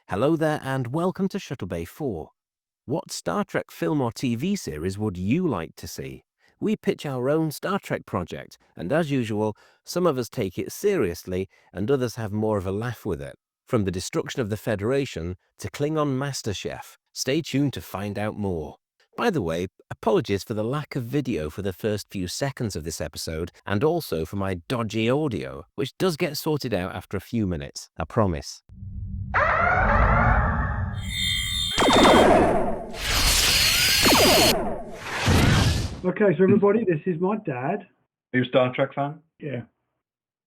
Hello there and welcome to Shuttle Bay 4. What Star Trek film or TV series would you like to see? We pitch our own Star Trek project, and as usual, some of us take it seriously and others have more of a laugh with it. From the destruction of the Federation to Klingon Masterchef, stay tuned to find out more. By the way, apologies for the lack of video for the first few seconds of this episode, and also for my dodgy audio, which does get sorted out after a few minutes, I promise. Okay, so everybody, this is my dad. Are you a Star Trek fan? Yeah.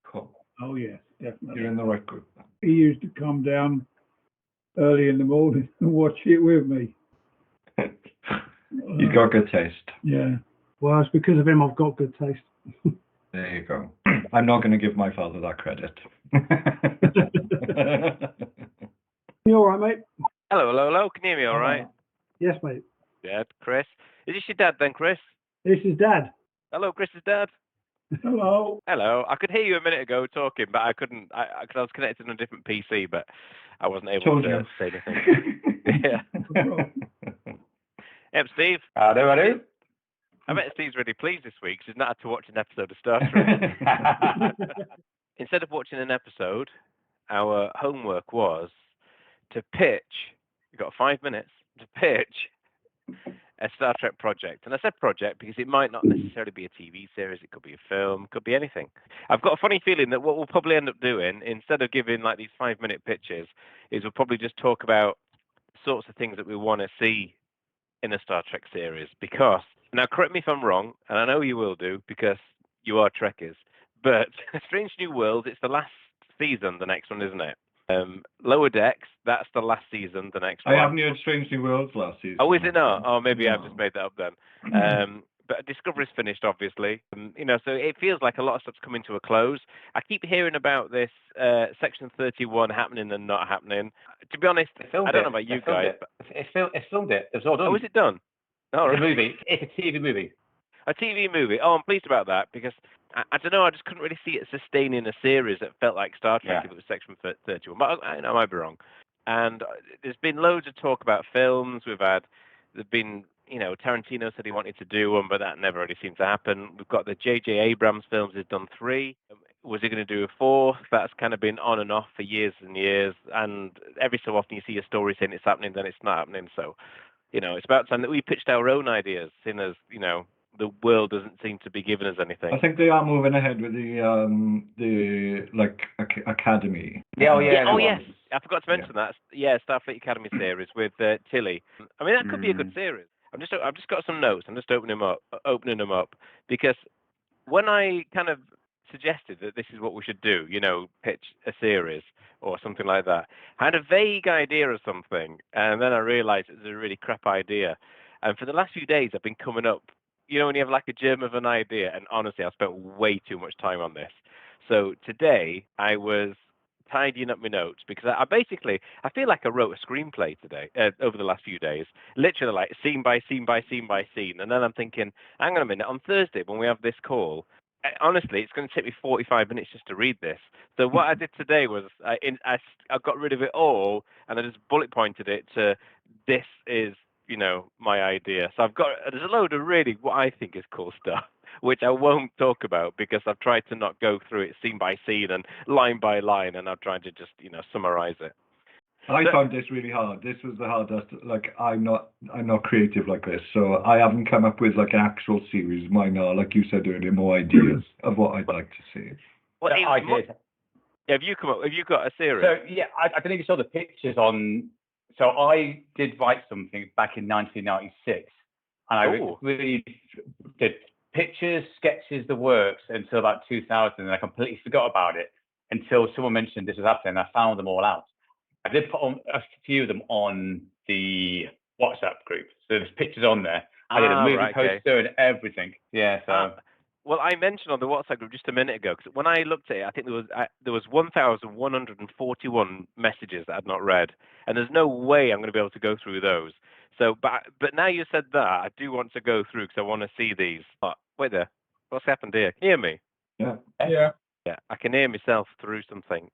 Cool. Oh, yeah, definitely. You're in the right group. He used to come down early in the morning and watch it with me. You got good taste. Yeah. Well, it's because of him I've got good taste. There you go. I'm not going to give my father that credit. You all right, mate? Hello. Can you hear me all right? Yes, mate. Yeah, Chris. Is this your dad then, Chris? This is Dad. Hello, Chris's dad. Hello. Hello. I could hear you a minute ago talking, but I couldn't. I was connected on a different PC, but I wasn't able to say anything. Yeah. Hey, Steve. Hello. I bet Steve's really pleased this week because he's not had to watch an episode of Star Trek. Instead of watching an episode, our homework was to pitch. You've got 5 minutes to pitch a Star Trek project. And I said project because it might not necessarily be a TV series, it could be a film, it could be anything. I've got a funny feeling that what we'll probably end up doing, instead of giving like these 5-minute pitches, is we'll probably just talk about sorts of things that we want to see in a Star Trek series. Because, now correct me if I'm wrong, and I know you will do because you are Trekkies, but Strange New Worlds, it's the last season, the next one, isn't it? Lower Decks, that's the last season, the next one. I haven't heard Strange New Worlds last season. Oh, is it not? Oh, maybe I've just made that up then. But Discovery's finished, obviously. So it feels like a lot of stuff's coming to a close. I keep hearing about this Section 31 happening and not happening. To be honest, I don't know about you guys. It's filmed it. It's all done. Oh, is it done? Oh, it's a movie. It's a TV movie. A TV movie. Oh, I'm pleased about that because I don't know. I just couldn't really see it sustaining a series that felt like Star Trek if it was Section 31. But I might be wrong. And there's been loads of talk about films. There's been, Tarantino said he wanted to do one, but that never really seemed to happen. We've got the J.J. Abrams films. He's done 3. Was he going to do a 4th? That's kind of been on and off for years and years. And every so often you see a story saying it's happening, then it's not happening. So, it's about time that we pitched our own ideas, seeing as, the world doesn't seem to be giving us anything. I think they are moving ahead with the Academy. Oh yes, I forgot to mention that. Yeah, Starfleet Academy series with Tilly. I mean, that could be a good series. I've just got some notes. I'm just opening them up because when I kind of suggested that this is what we should do, pitch a series or something like that, I had a vague idea of something, and then I realized it was a really crap idea. And for the last few days, I've been coming up. When you have like a germ of an idea, and honestly, I spent way too much time on this. So today, I was tidying up my notes because I feel like I wrote a screenplay today, over the last few days, literally like scene by scene by scene by scene. And then I'm thinking, hang on a minute, on Thursday when we have this call, honestly, it's going to take me 45 minutes just to read this. So what I did today was I got rid of it all, and I just bullet pointed it to this is, my idea. So there's a load of really what I think is cool stuff, which I won't talk about because I've tried to not go through it scene by scene and line by line, and I'm trying to just, summarize it. I found this really hard. This was the hardest. Like, I'm not creative like this, so I haven't come up with like an actual series. Mine are, like you said earlier, more ideas of what I'd like to see. Well, I did. Have you got a series? So yeah, I don't know if you saw the pictures on. So I did write something back in 1996, and I really did pictures, sketches, the works until about 2000, and I completely forgot about it until someone mentioned this was happening, and I found them all out. I did put on a few of them on the WhatsApp group, so there's pictures on there. I did a movie poster and everything. Yeah, so. Well, I mentioned on the WhatsApp group just a minute ago, because when I looked at it, I think there was 1,141 messages that I'd not read, and there's no way I'm going to be able to go through those. So, but now you said that, I do want to go through because I want to see these. Oh, wait there, what's happened here? Can you hear me? Yeah. Yeah, I can hear myself through something.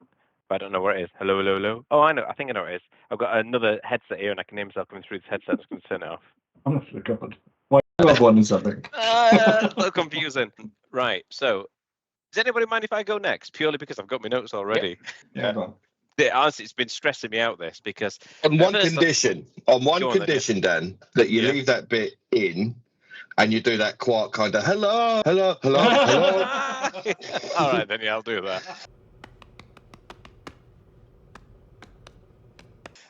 I don't know what it is. Hello, hello, hello. Oh, I know. I think I know what it is. I've got another headset here, and I can hear myself coming through this headset. I'm just going to turn it off. Honest to God. Why do you have one or something? A little confusing. Right. So, does anybody mind if I go next? Purely because I've got my notes already. Yeah, go on. Honestly, it's been stressing me out, this, because On one condition, Dan, that you Yeah. leave that bit in and you do that quiet kind of hello, hello, hello, hello. All right, then, yeah, I'll do that.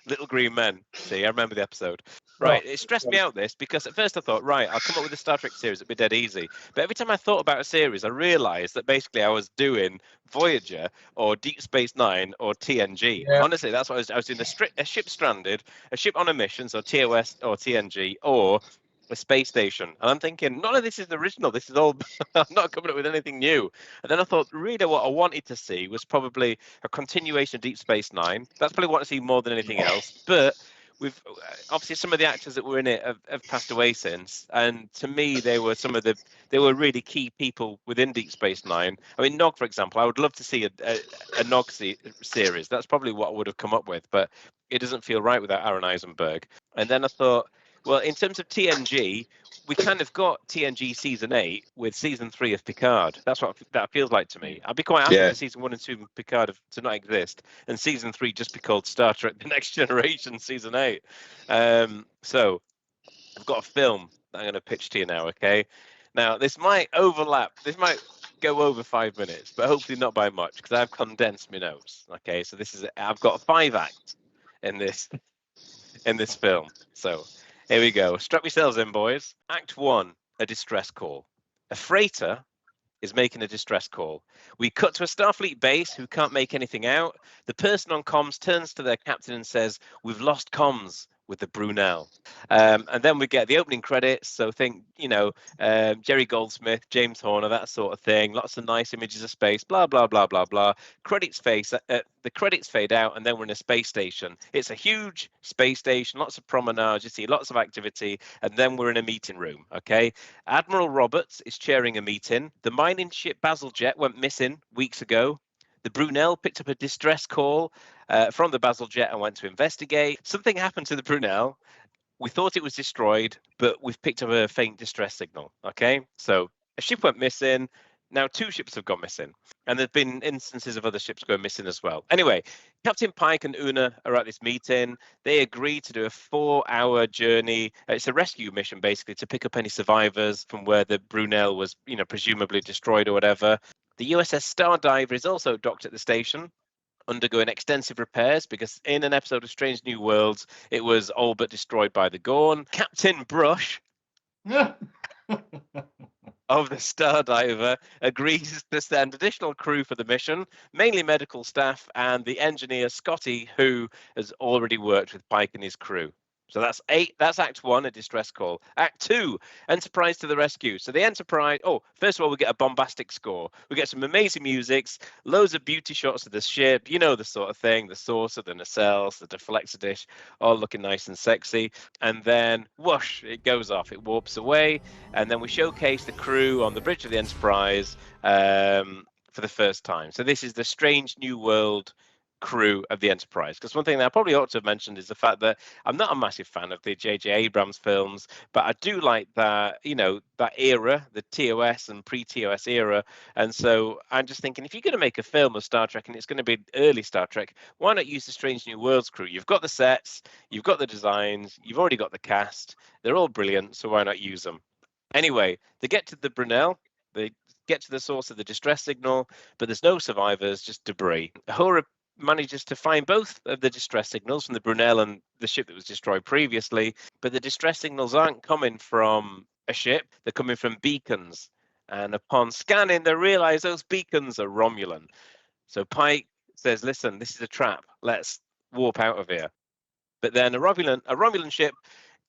Little Green Men. See, I remember the episode. Right, it stressed me out, this, because at first I thought, right, I'll come up with a Star Trek series, it'll be dead easy. But every time I thought about a series, I realised that basically I was doing Voyager or Deep Space Nine or TNG. Yeah. Honestly, that's what I was doing. A ship stranded, a ship on a mission, so TOS or TNG, or a space station. And I'm thinking, none of this is original. This is all, I'm not coming up with anything new. And then I thought, really, what I wanted to see was probably a continuation of Deep Space Nine. That's probably what I see more than anything else. But we've obviously some of the actors that were in it have passed away since, and to me they were really key people within Deep Space Nine. I mean, Nog, for example, I would love to see a Nog series. That's probably what I would have come up with, but it doesn't feel right without Aaron Eisenberg. And then I thought, well, in terms of TNG, we kind of got TNG season 8 with season 3 of Picard. That's what that feels like to me. I'd be quite happy for season 1 and 2 of Picard to not exist, and season 3 just be called Star Trek: The Next Generation season 8. So I've got a film that I'm going to pitch to you now. Okay, now this might overlap. This might go over 5 minutes, but hopefully not by much, because I've condensed my notes. Okay, so I've got 5 acts in this film. So here we go. Strap yourselves in, boys. Act 1, a distress call. A freighter is making a distress call. We cut to a Starfleet base who can't make anything out. The person on comms turns to their captain and says, "We've lost comms with the Brunel." And then we get the opening credits. So think, Jerry Goldsmith, James Horner, that sort of thing. Lots of nice images of space, blah, blah, blah, blah, blah. The credits fade out, and then we're in a space station. It's a huge space station, lots of promenades, you see lots of activity, and then we're in a meeting room, okay? Admiral Roberts is chairing a meeting. The mining ship Bazalgette went missing weeks ago. The Brunel picked up a distress call from the Bazalgette and went to investigate. Something happened to the Brunel. We thought it was destroyed, but we've picked up a faint distress signal. Okay, so a ship went missing. Now 2 ships have gone missing, and there've been instances of other ships going missing as well. Anyway, Captain Pike and Una are at this meeting. They agree to do a 4-hour journey. It's a rescue mission, basically, to pick up any survivors from where the Brunel was, presumably destroyed or whatever. The USS Stardiver is also docked at the station, undergoing extensive repairs, because in an episode of Strange New Worlds, it was all but destroyed by the Gorn. Captain Brush of the Stardiver agrees to send additional crew for the mission, mainly medical staff, and the engineer Scotty, who has already worked with Pike and his crew. So that's Act 1, a distress call. Act 2, Enterprise to the rescue. So the Enterprise, first of all, we get a bombastic score. We get some amazing musics, loads of beauty shots of the ship, the sort of thing, the saucer, the nacelles, the deflector dish, all looking nice and sexy. And then, whoosh, it goes off, it warps away. And then we showcase the crew on the bridge of the Enterprise for the first time. So this is the Strange New World crew of the Enterprise, because one thing that I probably ought to have mentioned is the fact that I'm not a massive fan of the J.J. Abrams films, but I do like that, that era, the TOS and pre-TOS era. And so I'm just thinking, if you're going to make a film of Star Trek and it's going to be early Star Trek, why not use the Strange New Worlds crew? You've got the sets, you've got the designs, you've already got the cast, they're all brilliant, so why not use them? Anyway, they get to the Brunel, they get to the source of the distress signal, but there's no survivors, just debris. Uhura manages to find both of the distress signals from the Brunel and the ship that was destroyed previously, but the distress signals aren't coming from a ship, they're coming from beacons. And upon scanning, they realize those beacons are Romulan. So Pike says, "Listen, this is a trap. Let's warp out of here." But then a Romulan ship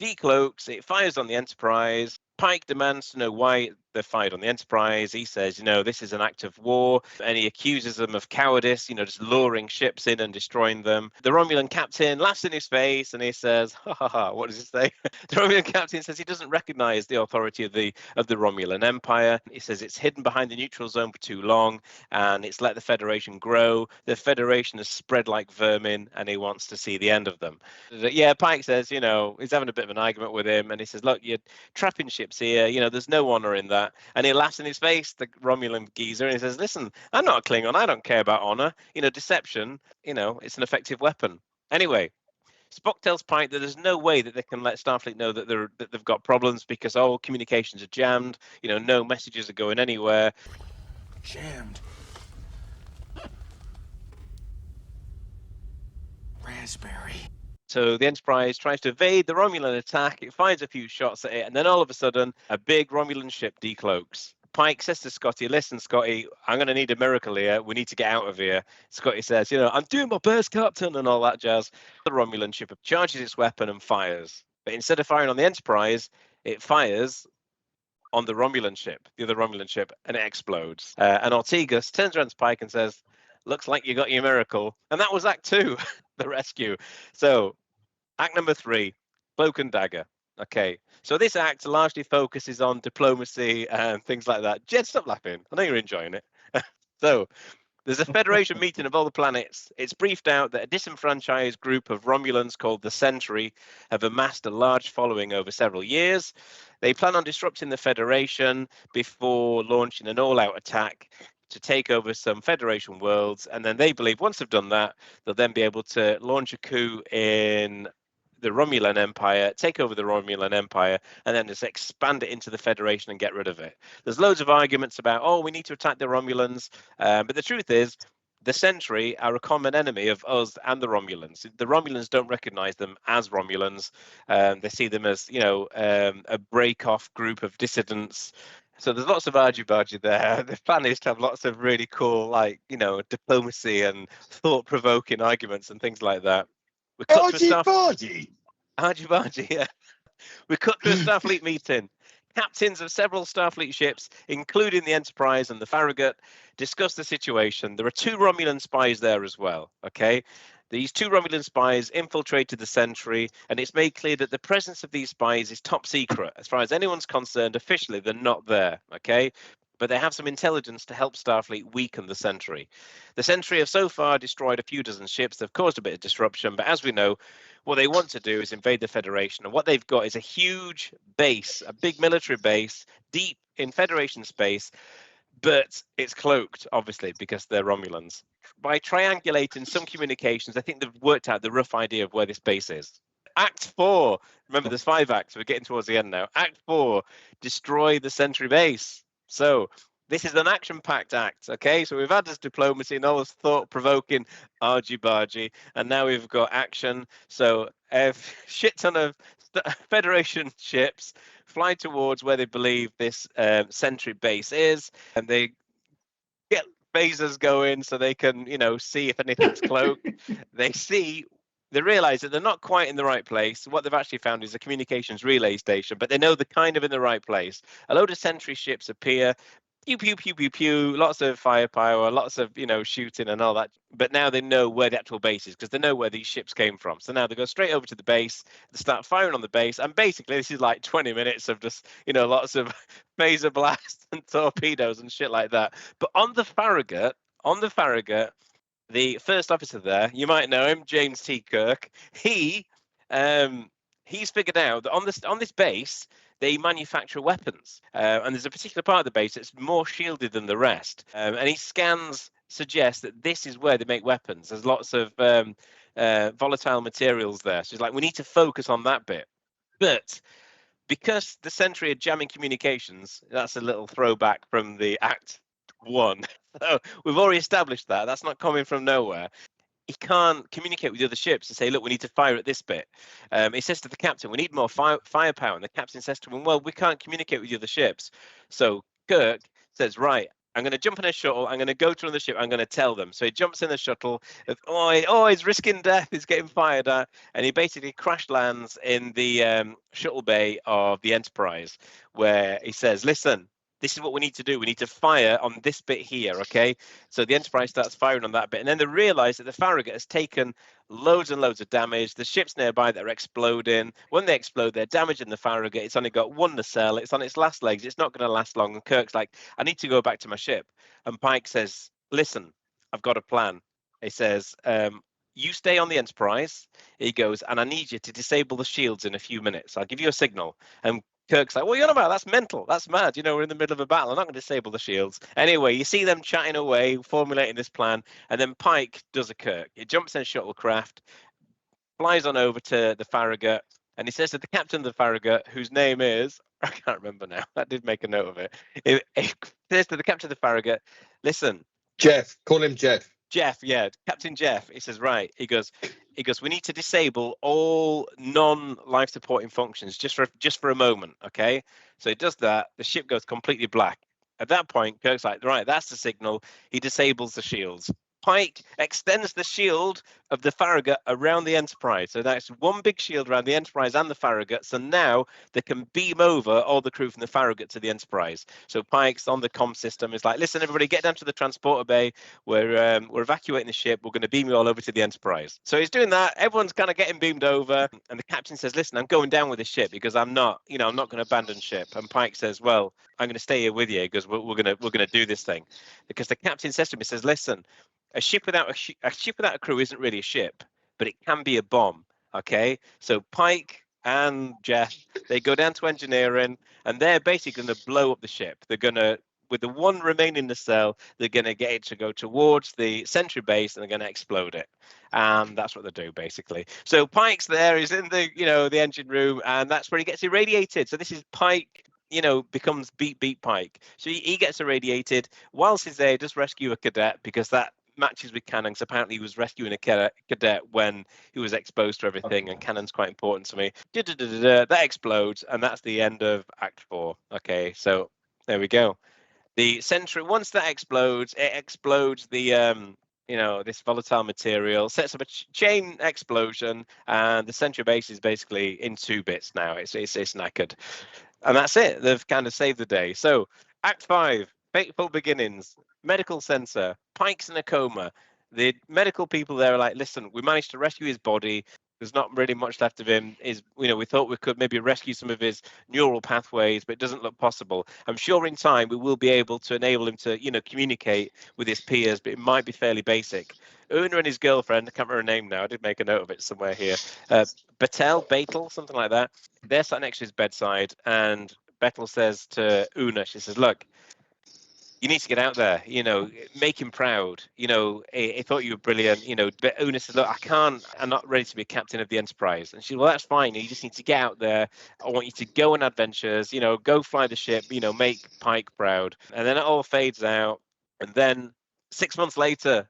decloaks, it fires on the Enterprise. Pike demands to know why they're fired on the Enterprise. He says, this is an act of war, and he accuses them of cowardice, just luring ships in and destroying them. The Romulan captain laughs in his face and he says, ha ha ha, what does he say? The Romulan captain says he doesn't recognize the authority of the Romulan Empire. He says it's hidden behind the neutral zone for too long, and it's let the Federation grow. The Federation has spread like vermin, and he wants to see the end of them. Yeah, Pike says, he's having a bit of an argument with him, and he says, look, you're trapping ships here, there's no honor in that. And he laughs in his face, the Romulan geezer, and he says, listen, I'm not a Klingon, I don't care about honor. Deception, it's an effective weapon. Anyway, Spock tells Pike that there's no way that they can let Starfleet know that they've got problems because all communications are jammed, no messages are going anywhere. Jammed. Raspberry. So the Enterprise tries to evade the Romulan attack. It fires a few shots at it, and then all of a sudden, a big Romulan ship decloaks. Pike says to Scotty, listen, Scotty, I'm going to need a miracle here. We need to get out of here. Scotty says, I'm doing my best, Captain, and all that jazz. The Romulan ship charges its weapon and fires. But instead of firing on the Enterprise, it fires on the Romulan ship, the other Romulan ship, and it explodes. And Ortegas turns around to Pike and says, looks like you got your miracle. And that was Act 2, the rescue. So Act number 3, Cloak and Dagger. Okay, so this act largely focuses on diplomacy and things like that. Jed, stop laughing. I know you're enjoying it. So there's a Federation meeting of all the planets. It's briefed out that a disenfranchised group of Romulans called the Sentry have amassed a large following over several years. They plan on disrupting the Federation before launching an all-out attack to take over some Federation worlds. And then they believe once they've done that, they'll then be able to launch a coup in the Romulan Empire, take over the Romulan Empire, and then just expand it into the Federation and get rid of it. There's loads of arguments about, we need to attack the Romulans. But the truth is, the Sentry are a common enemy of us and the Romulans. The Romulans don't recognize them as Romulans. They see them as, a break-off group of dissidents. So there's lots of argy-bargy there. The plan is to have lots of really cool, diplomacy and thought-provoking arguments and things like that. Argy-bargy, yeah. We cut to a Starfleet meeting. Captains of several Starfleet ships, including the Enterprise and the Farragut, discuss the situation. There are 2 Romulan spies there as well, okay? These 2 Romulan spies infiltrated the Sentry, and it's made clear that the presence of these spies is top secret. As far as anyone's concerned, officially, they're not there, okay? But they have some intelligence to help Starfleet weaken the Sentry. The Sentry have so far destroyed a few dozen ships. They've caused a bit of disruption, but as we know, what they want to do is invade the Federation. And what they've got is a huge base, a big military base, deep in Federation space, but it's cloaked, obviously, because they're Romulans. By triangulating some communications, I think they've worked out the rough idea of where this base is. Act 4, remember there's 5 acts, we're getting towards the end now. Act 4, destroy the Sentry base. So this is an action-packed act, okay? So we've had this diplomacy and all this thought-provoking argy-bargy, and now we've got action. So a shit ton of Federation ships fly towards where they believe this Sentry base is, and they get phasers going so they can, see if anything's cloaked. They realize that they're not quite in the right place. What they've actually found is a communications relay station, but they know they're kind of in the right place. A load of Sentry ships appear, pew, pew, pew, pew, pew, lots of firepower, lots of, shooting and all that. But now they know where the actual base is because they know where these ships came from. So now they go straight over to the base, they start firing on the base. And basically, this is like 20 minutes of just, lots of phaser blasts and torpedoes and shit like that. But on the Farragut, the first officer there, you might know him, James T. Kirk. He's figured out that on this base they manufacture weapons, and there's a particular part of the base that's more shielded than the rest. And his scans suggest that this is where they make weapons. There's lots of volatile materials there. So he's like, we need to focus on that bit. But because the Sentry are jamming communications, that's a little throwback from the Act 1. So we've already established that. That's not coming from nowhere. He can't communicate with the other ships and say, look, we need to fire at this bit. He says to the captain, we need more firepower. And the captain says to him, well, we can't communicate with the other ships. So Kirk says, right, I'm going to jump in a shuttle. I'm going to go to another ship. I'm going to tell them. So he jumps in the shuttle. He's risking death. He's getting fired at. And he basically crash lands in the shuttle bay of the Enterprise, where he says, listen, this is what we need to do. We need to fire on this bit here, okay? So the Enterprise starts firing on that bit, and then they realise that the Farragut has taken loads and loads of damage. The ships nearby that are exploding. When they explode, they're damaging the Farragut. It's only got one nacelle. It's on its last legs. It's not going to last long. And Kirk's like, I need to go back to my ship. And Pike says, listen, I've got a plan. He says, you stay on the Enterprise. He goes, and I need you to disable the shields in a few minutes. I'll give you a signal. And Kirk's like, what are you on about? That's mental. That's mad. We're in the middle of a battle. I'm not going to disable the shields. Anyway, you see them chatting away, formulating this plan. And then Pike does a Kirk. He jumps in a shuttlecraft, flies on over to the Farragut, and he says to the captain of the Farragut, whose name is, I can't remember now. I did make a note of it. He says to the captain of the Farragut, listen. Jeff, call him Jeff. Jeff, yeah, Captain Jeff. He says, right. He goes, we need to disable all non-life supporting functions just for a moment, okay? So he does that. The ship goes completely black. At that point, Kirk's like, right, that's the signal. He disables the shields. Pike extends the shield of the Farragut around the Enterprise. So that's one big shield around the Enterprise and the Farragut. So now they can beam over all the crew from the Farragut to the Enterprise. So Pike's on the comm system. Is like, listen, everybody, get down to the transporter bay. We're evacuating the ship. We're going to beam you all over to the Enterprise. So he's doing that. Everyone's kind of getting beamed over. And the captain says, listen, I'm going down with the ship because I'm not going to abandon ship. And Pike says, well, I'm going to stay here with you because we're going to do this thing. Because the captain says to me, says, listen, a ship without a crew isn't really a ship, but it can be a bomb. Okay, so Pike and Jeff, they go down to engineering, and they're basically going to blow up the ship. They're going to, with the one remaining nacelle, they're going to get it to go towards the sentry base, and they're going to explode it. And that's what they do basically. So Pike's there, he's in the the engine room, and that's where he gets irradiated. So this is Pike. Becomes beat Pike. So he gets irradiated. Whilst he's there, he does rescue a cadet because that matches with canon. Because apparently he was rescuing a cadet when he was exposed to everything, and canon's quite important to me. That explodes, and that's the end of Act 4. Okay, so there we go. The sentry, once that explodes, it explodes the this volatile material, sets up a chain explosion, and the sentry base is basically in 2 bits now. It's knackered. And that's it. They've kind of saved the day. So Act 5, Fateful Beginnings, medical center, Pike's in a coma. The medical people there are like, listen, we managed to rescue his body. There's not really much left of him. We thought we could maybe rescue some of his neural pathways, but it doesn't look possible. I'm sure in time we will be able to enable him to, communicate with his peers, but it might be fairly basic. Una and his girlfriend, I can't remember her name now. I did make a note of it somewhere here. Batel, something like that. They're sat next to his bedside, and Batel says to Una, she says, look, you need to get out there, make him proud. He thought you were brilliant, but Una said, look, I'm not ready to be a captain of the Enterprise. And she said, well, that's fine. You just need to get out there. I want you to go on adventures, go fly the ship, make Pike proud. And then it all fades out. And then 6 months later,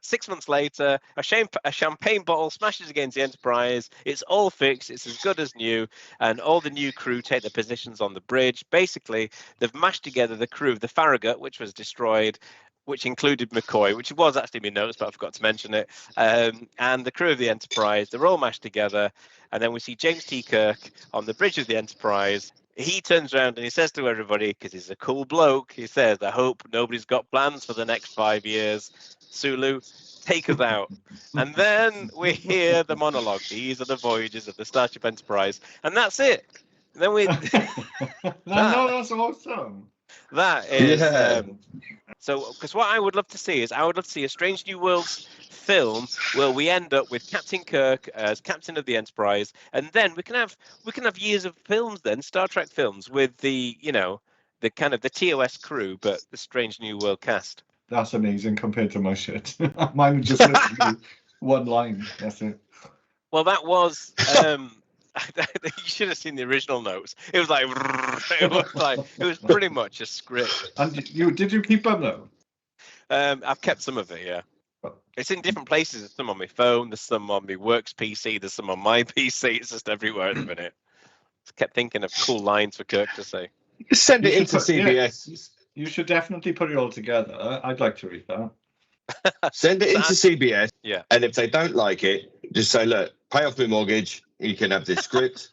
a champagne bottle smashes against the Enterprise. It's all fixed. It's as good as new. And all the new crew take their positions on the bridge. Basically, they've mashed together the crew of the Farragut, which was destroyed, which included McCoy, which was actually in my notes, but I forgot to mention it. And the crew of the Enterprise, they're all mashed together. And then we see James T. Kirk on the bridge of the Enterprise. He turns around and he says to everybody, because he's a cool bloke, he says, I hope nobody's got plans for the next 5 years. Sulu, take us out. And then we hear the monologue. These are the voyages of the Starship Enterprise. And that's it. And then we... That's awesome. That is... So, because what I would love to see is, a Strange New Worlds film where we end up with Captain Kirk as captain of the Enterprise, and then we can have years of films, then Star Trek films with the the kind of the TOS crew, but the Strange New World cast. That's amazing compared to my shit. Mine was just literally one line. That's it. Well, that was. You should have seen the original notes. It was pretty much a script. And did you keep them though? I've kept some of it, yeah. It's in different places. There's some on my phone. There's some on my works PC. There's some on my PC. It's just everywhere at the minute. Just kept thinking of cool lines for Kirk to say. Send it into CBS. Yeah, you should definitely put it all together. I'd like to read that. Send it into CBS. Yeah. And if they don't like it, just say, look, pay off my mortgage. You can have this script.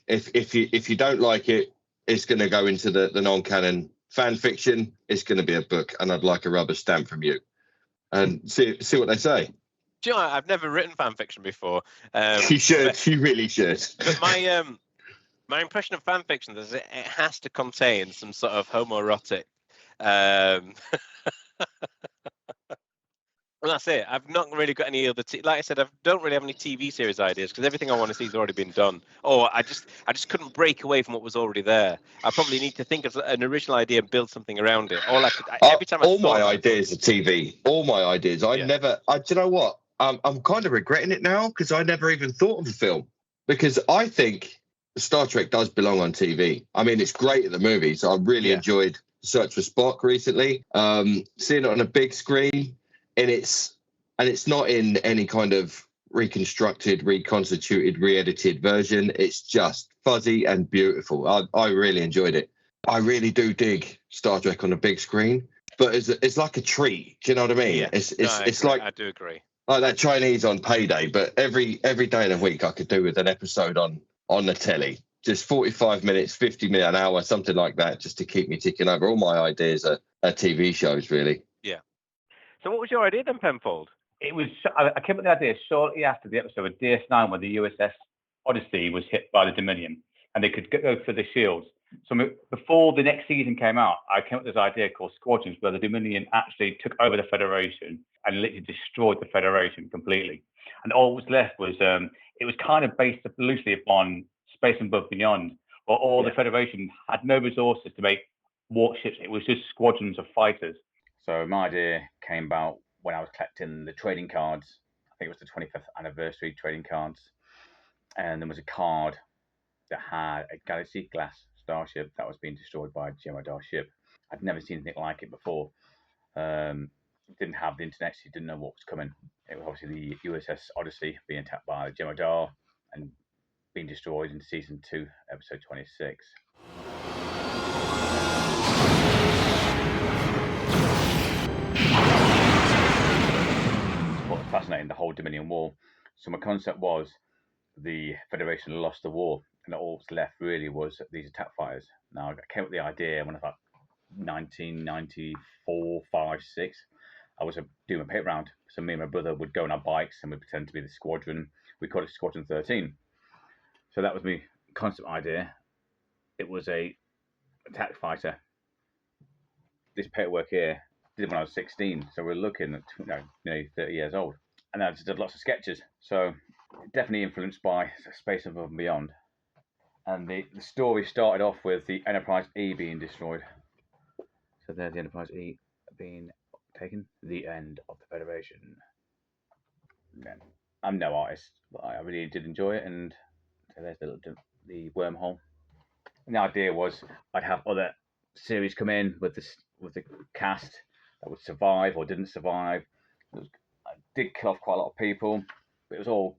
If you don't like it, it's going to go into the non-canon fan fiction, it's going to be a book, and I'd like a rubber stamp from you. And see what they say. Do you know, I've never written fan fiction before. You should. You really should. But my impression of fan fiction is it has to contain some sort of homoerotic. Well, that's it. I've not really got any other. Like I said, I don't really have any TV series ideas because everything I want to see has already been done. Or I just couldn't break away from what was already there. I probably need to think of an original idea and build something around it. Every time all my ideas are TV. All my ideas. Do you know what? I'm kind of regretting it now because I never even thought of a film, because I think Star Trek does belong on TV. I mean, it's great at the movies. I really enjoyed Search for Spock recently. Seeing it on a big screen. And it's not in any kind of reconstructed, reconstituted, re-edited version. It's just fuzzy and beautiful. I really enjoyed it. I really do dig Star Trek on a big screen, but it's like a treat. Do you know what I mean? Yeah. It's like, I do agree. Like that Chinese on payday, but every day of the week I could do with an episode on the telly. Just 45 minutes, 50 minutes, an hour, something like that, just to keep me ticking over. All my ideas are TV shows, really. Yeah. So what was your idea then, Penfold? It was, I came up with the idea shortly after the episode of DS9 where the USS Odyssey was hit by the Dominion and they could go for the shields. So before the next season came out, I came up with this idea called Squadrons, where the Dominion actually took over the Federation and literally destroyed the Federation completely. And all was left was, it was kind of based loosely upon Space and Above Beyond, where the Federation had no resources to make warships. It was just squadrons of fighters. So my idea came about when I was collecting the trading cards. I think it was the 25th anniversary trading cards. And there was a card that had a Galaxy Glass starship that was being destroyed by a Jem'Hadar ship. I'd never seen anything like it before. Didn't have the internet, so you didn't know what was coming. It was obviously the USS Odyssey being attacked by Jem'Hadar and being destroyed in season 2, episode 26. What's fascinating, the whole Dominion War. So my concept was the Federation lost the war, and all that's left really was these attack fighters. Now I came up with the idea when I was like 1994, 5, 6. I was doing a paper round, so me and my brother would go on our bikes and we'd pretend to be the squadron. We called it Squadron 13. So that was my concept idea. It was a attack fighter. This paperwork here did when I was 16, so we're looking at nearly 30 years old. And I just did lots of sketches, so definitely influenced by Space Above and Beyond. And the story started off with the Enterprise E being destroyed. So there's the Enterprise E being taken. The end of the Federation. Yeah. I'm no artist, but I really did enjoy it, and so there's the wormhole. And the idea was I'd have other series come in with the cast that would survive or didn't survive. I did kill off quite a lot of people, but it was all,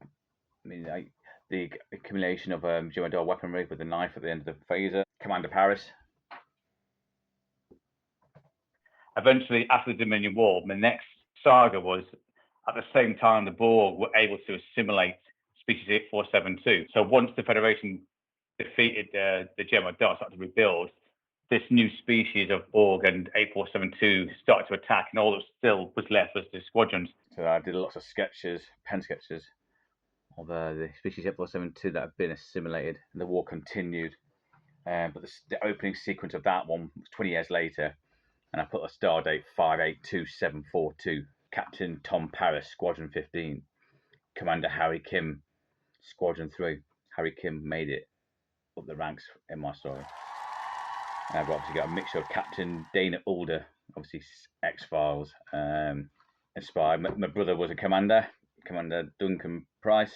the accumulation of Jem'Hadar weaponry with the knife at the end of the phaser. Commander Paris. Eventually, after the Dominion War, the next saga was at the same time the Borg were able to assimilate species 8472. So once the Federation defeated the Jem'Hadar, started to rebuild, this new species of Borg and 8472 started to attack, and all that still was left was the squadrons. So I did lots of sketches, pen sketches, of the species 8472 that had been assimilated, and the war continued. But the opening sequence of that one was 20 years later, and I put a star date 582742. Captain Tom Paris, Squadron 15. Commander Harry Kim, Squadron 3. Harry Kim made it up the ranks in my story. And I've obviously got a mixture of Captain Dana Ulder, obviously X-Files, inspired. My brother was a commander, Commander Duncan Price,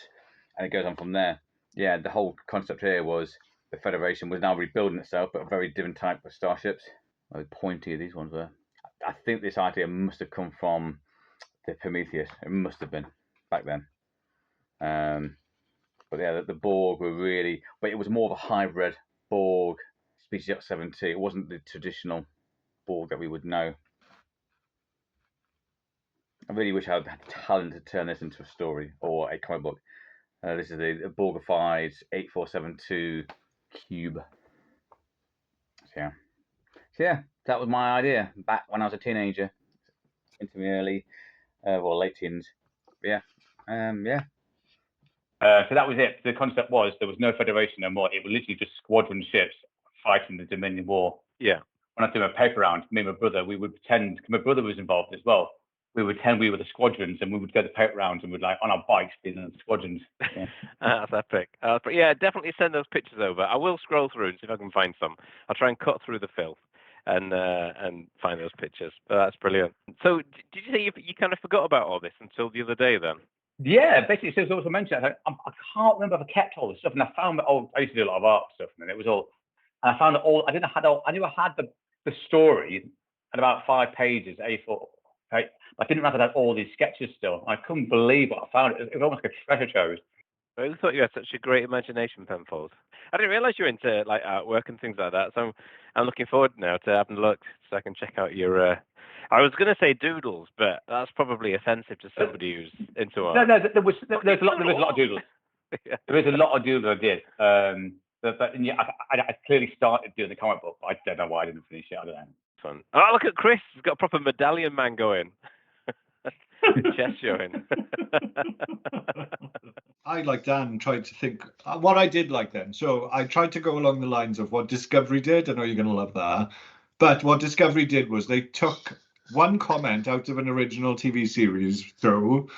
and it goes on from there. Yeah, the whole concept here was the Federation was now rebuilding itself, but a very different type of starships. Very pointy these ones were. I think this idea must have come from the Prometheus. It must have been back then. But yeah, the Borg were really, but it was more of a hybrid Borg species 72. It wasn't the traditional Borg that we would know. I really wish I had the talent to turn this into a story or a comic book. This is the Borgified 8472 cube. So yeah, So yeah, that was my idea back when I was a teenager, into my early, late teens. Yeah, yeah. So that was it. The concept was there was no Federation no more. It was literally just squadron ships fighting the Dominion War. Yeah. When I did my paper round, me and my brother, we would pretend, my brother was involved as well. We would pretend we were the squadrons, and we would go to paper rounds and we'd like on our bikes be in the squadrons. Yeah. That's epic. But yeah, definitely send those pictures over. I will scroll through and see if I can find some. I'll try and cut through the filth and find those pictures. But that's brilliant. So did you say you kind of forgot about all this until the other day then? Yeah, basically, so as I also mentioned, I can't remember if I kept all this stuff, and I found that I used to do a lot of art stuff, and it was all, and I found it all. I knew I had the story at about 5 pages, A4. Right? I didn't realize I had all these sketches still. I couldn't believe what I found. It was almost like a treasure trove. I really thought you had such a great imagination, Penfold. I didn't realise you were into like artwork and things like that. So I'm looking forward now to having a look so I can check out your. I was going to say doodles, but that's probably offensive to somebody who's into art. No, there was a lot of doodles. Yeah. There is a lot of doodles I did. But yeah, I clearly started doing the comic book. But I don't know why I didn't finish it. I don't know. Fun. Oh, look at Chris. He's got a proper medallion man going. Chest showing. I, like Dan, tried to think what I did like then. So I tried to go along the lines of what Discovery did. I know you're going to love that. But what Discovery did was they took one comment out of an original TV series through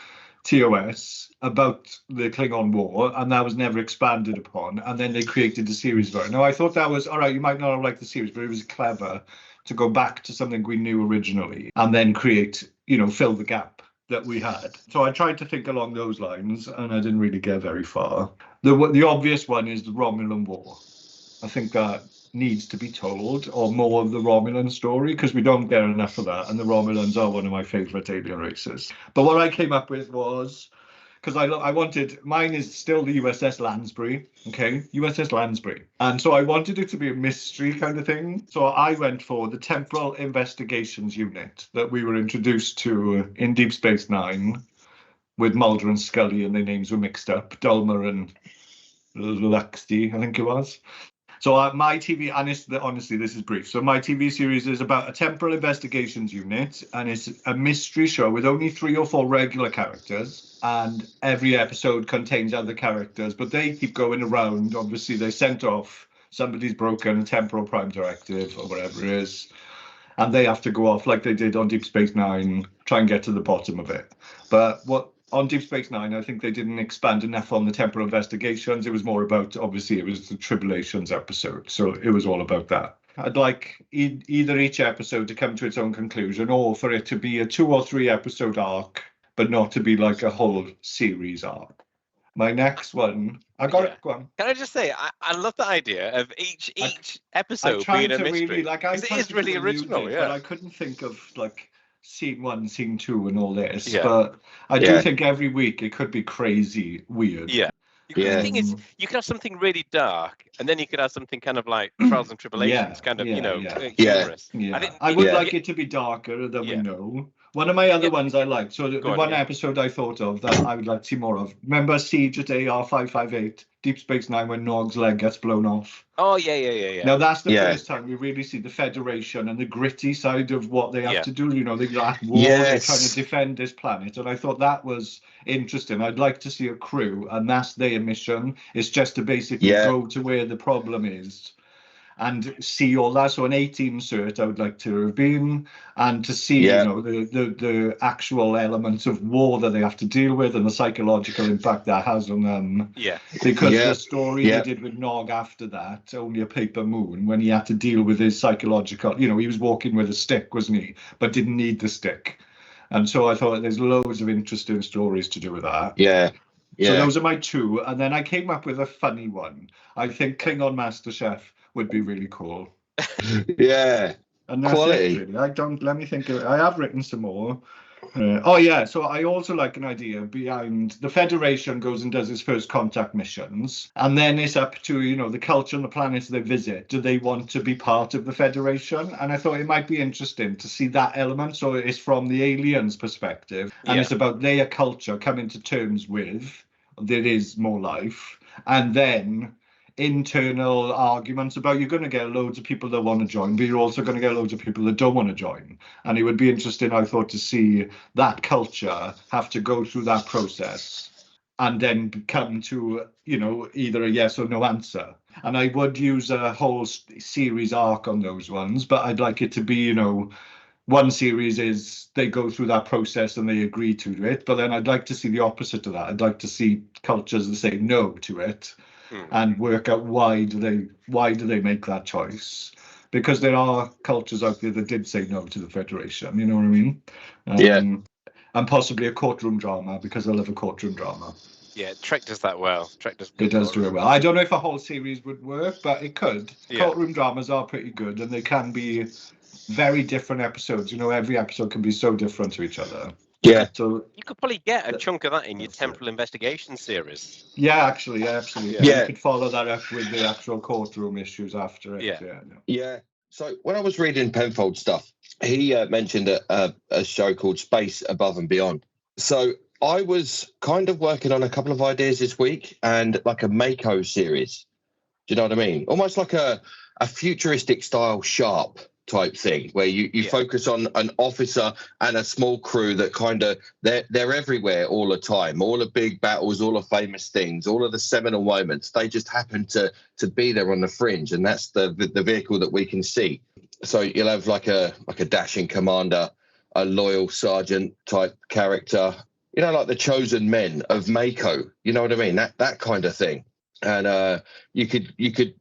TOS about the Klingon War, and that was never expanded upon. And then they created the series for it. Now, I thought that was, all right, you might not have liked the series, but it was clever to go back to something we knew originally and then create, fill the gap that we had. So I tried to think along those lines, and I didn't really get very far. The obvious one is the Romulan War. I think that needs to be told, or more of the Romulan story, because we don't get enough of that, and the Romulans are one of my favorite alien races. But what I came up with was, because I wanted, mine is still the USS Lansbury, okay, USS Lansbury, and so I wanted it to be a mystery kind of thing. So I went for the Temporal Investigations Unit that we were introduced to in Deep Space Nine, with Mulder and Scully, and their names were mixed up, Dulmer and Luxty, I think it was. So my TV, honestly, this is brief. So my TV series is about a temporal investigations unit, and it's a mystery show with only 3 or 4 regular characters, and every episode contains other characters, but they keep going around. Obviously, they sent off, somebody's broken a temporal prime directive or whatever it is, and they have to go off like they did on Deep Space Nine, try and get to the bottom of it. But on Deep Space Nine, I think they didn't expand enough on the temporal investigations. It was more about, obviously, it was the Tribulations episode. So it was all about that. I'd like either each episode to come to its own conclusion, or for it to be a 2 or 3 episode arc, but not to be like a whole series arc. My next one, I got it. Go on. Can I just say, I love the idea of each episode being a mystery. Really, it is really original, but I couldn't think of like scene 1, scene 2, and all this. Yeah. But I do think every week it could be crazy weird. Yeah. The thing is, you could have something really dark, and then you could have something kind of like Trials and Tribulations, humorous. Yeah. I would like it to be darker than we know. One of my other ones I liked, so the one episode I thought of that I would like to see more of. Remember Siege at AR-558, Deep Space Nine, when Nog's leg gets blown off? Oh, yeah. Now, that's the first time we really see the Federation and the gritty side of what they have to do. They're at war, they're trying to defend this planet. And I thought that was interesting. I'd like to see a crew, and that's their mission. It's just to basically go to where the problem is and see all that. So an A-team cert I would like to have been, and to see the actual elements of war that they have to deal with and the psychological impact that has on them. Because the story they did with Nog after that, Only a Paper Moon, when he had to deal with his psychological, he was walking with a stick, wasn't he, but didn't need the stick. And so I thought there's loads of interesting stories to do with that. So those are my 2, and then I came up with a funny one. I think Klingon MasterChef would be really cool. And that's quality. It, really. Let me think of it. I have written some more. So I also like an idea behind the Federation goes and does its first contact missions, and then it's up to the culture and the planets they visit. Do they want to be part of the Federation? And I thought it might be interesting to see that element. So it's from the aliens' perspective, and it's about their culture coming to terms with there is more life, and then internal arguments about. You're going to get loads of people that want to join, but you're also going to get loads of people that don't want to join. And it would be interesting, I thought, to see that culture have to go through that process and then come to, you know, either a yes or no answer. And I would use a whole series arc on those ones, but I'd like it to be, you know, one series is they go through that process and they agree to it, but then I'd like to see the opposite of that. I'd like to see cultures that say no to it and work out why do they make that choice, because there are cultures out there that did say no to the Federation, you know what I mean? And possibly a courtroom drama, because I love a courtroom drama. Yeah, Trek does that well. It does do it well. I don't know if a whole series would work, but it could. Yeah. Courtroom dramas are pretty good, and they can be very different episodes. You know, every episode can be so different to each other. Yeah. So you could probably get a chunk of that in your temporal investigation series. Yeah, actually, absolutely. Yeah. You could follow that up with the actual courtroom issues after it. Yeah. So when I was reading Penfold's stuff, he mentioned a show called Space Above and Beyond. So I was kind of working on a couple of ideas this week, and like a Mako series. Do you know what I mean? Almost like a futuristic style Sharp type thing, where you focus on an officer and a small crew that kind of they're everywhere all the time. All the big battles, all the famous things, all of the seminal moments, they just happen to be there on the fringe, and that's the vehicle that we can see. So you'll have like a dashing commander, a loyal sergeant type character, you know, like the chosen men of Mako. You know what I mean? That kind of thing. And you could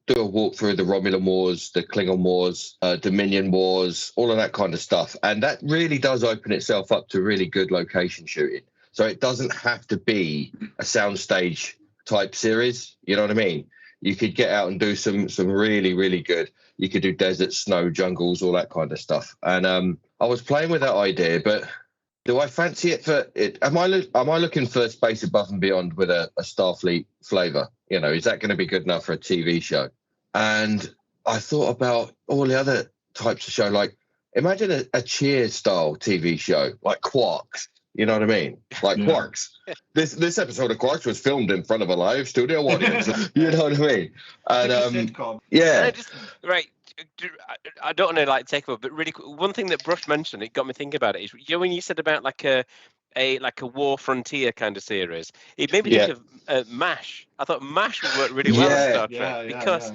do a walk through the Romulan Wars, the Klingon Wars, Dominion Wars, all of that kind of stuff. And that really does open itself up to really good location shooting. So it doesn't have to be a soundstage type series. You know what I mean? You could get out and do some really, really good. You could do desert, snow, jungles, all that kind of stuff. And I was playing with that idea, but do I fancy it for it? Am I looking for Space Above and Beyond with a Starfleet flavor? You know, is that going to be good enough for a TV show? And I thought about all the other types of show. Like, imagine a Cheers style TV show, like Quarks. You know what I mean? Like Quarks. This episode of Quarks was filmed in front of a live studio audience. You know what I mean? And yeah. I don't want to like take over, but really, one thing that Brush mentioned, it got me thinking about it. Is, you know, when you said about like a war frontier kind of series, it made me think of MASH. I thought MASH would work really well in Star Trek because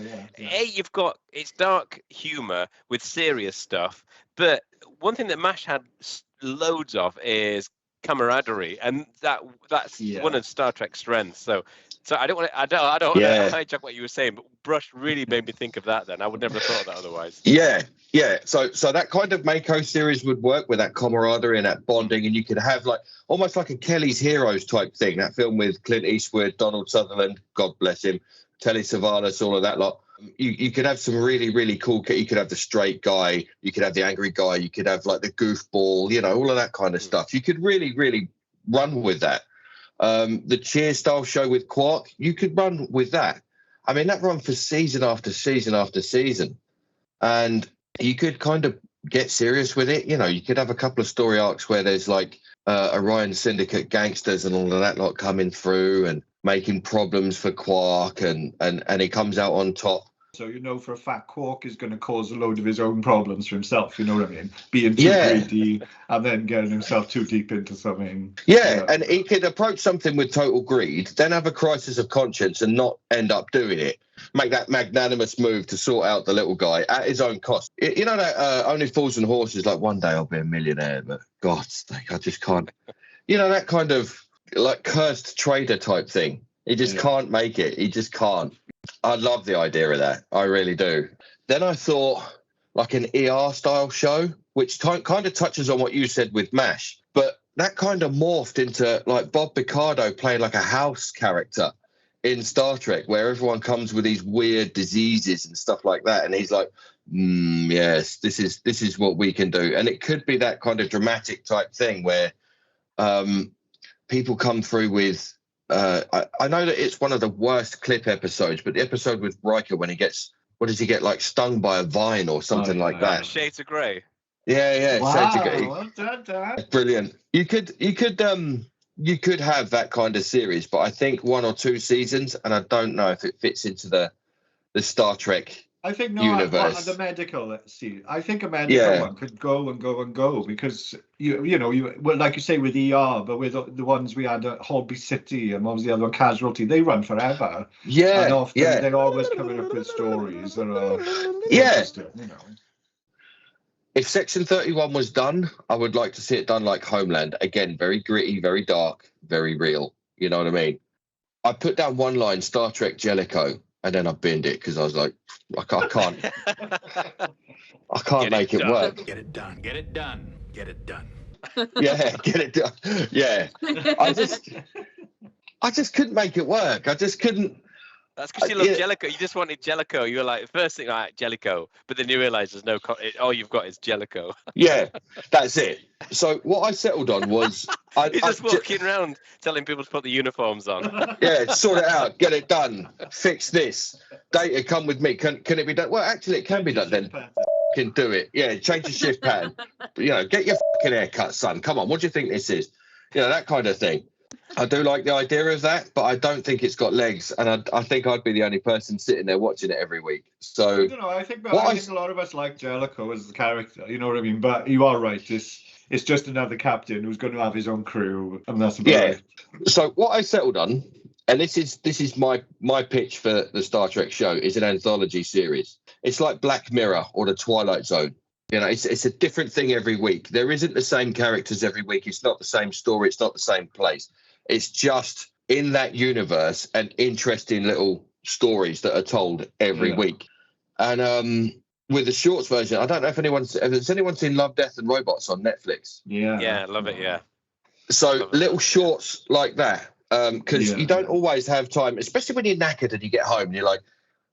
you've got it's dark humor with serious stuff, but one thing that MASH had loads of is camaraderie, and that's one of Star Trek's strengths. So I don't want to hijack what you were saying, but Brush really made me think of that. Then I would never have thought of that otherwise. Yeah. So that kind of Mako series would work with that camaraderie and that bonding, and you could have like almost like a Kelly's Heroes type thing. That film with Clint Eastwood, Donald Sutherland, God bless him, Telly Savalas, all of that lot. You could have some really, really cool. You could have the straight guy. You could have the angry guy. You could have like the goofball. You know, all of that kind of stuff. You could really, really run with that. The Cheers style show with Quark, you could run with that. I mean, that run for season after season after season, and you could kind of get serious with it. You know, you could have a couple of story arcs where there's like Orion Syndicate gangsters and all of that lot coming through and making problems for Quark, and he comes out on top. So you know for a fact Quark is going to cause a load of his own problems for himself, you know what I mean? Being too greedy and then getting himself too deep into something. Yeah, and he could approach something with total greed, then have a crisis of conscience and not end up doing it. Make that magnanimous move to sort out the little guy at his own cost. You know that Only Fools and Horses, like one day I'll be a millionaire, but God's sake, I just can't. You know, that kind of like cursed trader type thing. He just can't make it. He just can't. I love the idea of that. I really do. Then I thought like an ER style show, which kind of touches on what you said with MASH, but that kind of morphed into like Bob Picardo playing like a house character in Star Trek, where everyone comes with these weird diseases and stuff like that. And he's like, yes, this is what we can do. And it could be that kind of dramatic type thing where people come through with, I know that it's one of the worst clip episodes, but the episode with Riker when he gets, what does he get, like stung by a vine or something like that? Shades of Grey. Yeah. Wow, Shades of Grey. Brilliant. You could have that kind of series, but I think 1 or 2 seasons, and I don't know if it fits into the the Star Trek I think universe. the medical I think a medical one could go because well, like you say with ER, but with the ones we had at Holby City and what was the other one, Casualty, they run forever. And often they're always coming up with stories that are interesting, If Section 31 was done, I would like to see it done like Homeland. Again, very gritty, very dark, very real. You know what I mean? I put down one line, Star Trek Jellicoe, and then I binned it because I was like, I can't make it work. Get it done. Get it done. Get it done. Yeah, get it done. Yeah. I just couldn't make it work. I just couldn't. That's because you love Jellicoe. You just wanted Jellicoe. You were like, first thing, like Jellicoe, but then you realise there's no. All you've got is Jellicoe. Yeah, that's it. So what I settled on was you're just walking around telling people to put the uniforms on. Yeah, sort it out, get it done, fix this. Data, come with me. Can it be done? Well, actually, it can be done. Then can do it. Yeah, change the shift pattern. Get your fucking haircut, son. Come on, what do you think this is? That kind of thing. I do like the idea of that, but I don't think it's got legs, and I think I'd be the only person sitting there watching it every week. So I think a lot of us like Jellicoe as the character. You know what I mean? But you are right. It's just another captain who's going to have his own crew, and that's about it. So what I settled on, and this is my pitch for the Star Trek show, is an anthology series. It's like Black Mirror or the Twilight Zone. It's a different thing every week. There isn't the same characters every week. It's not the same story. It's not the same place. It's just in that universe and interesting little stories that are told every week. And with the shorts version, I don't know if has anyone seen Love, Death and Robots on Netflix? Yeah, love it. Yeah. So little shorts like that, because you don't always have time, especially when you're knackered and you get home and you're like,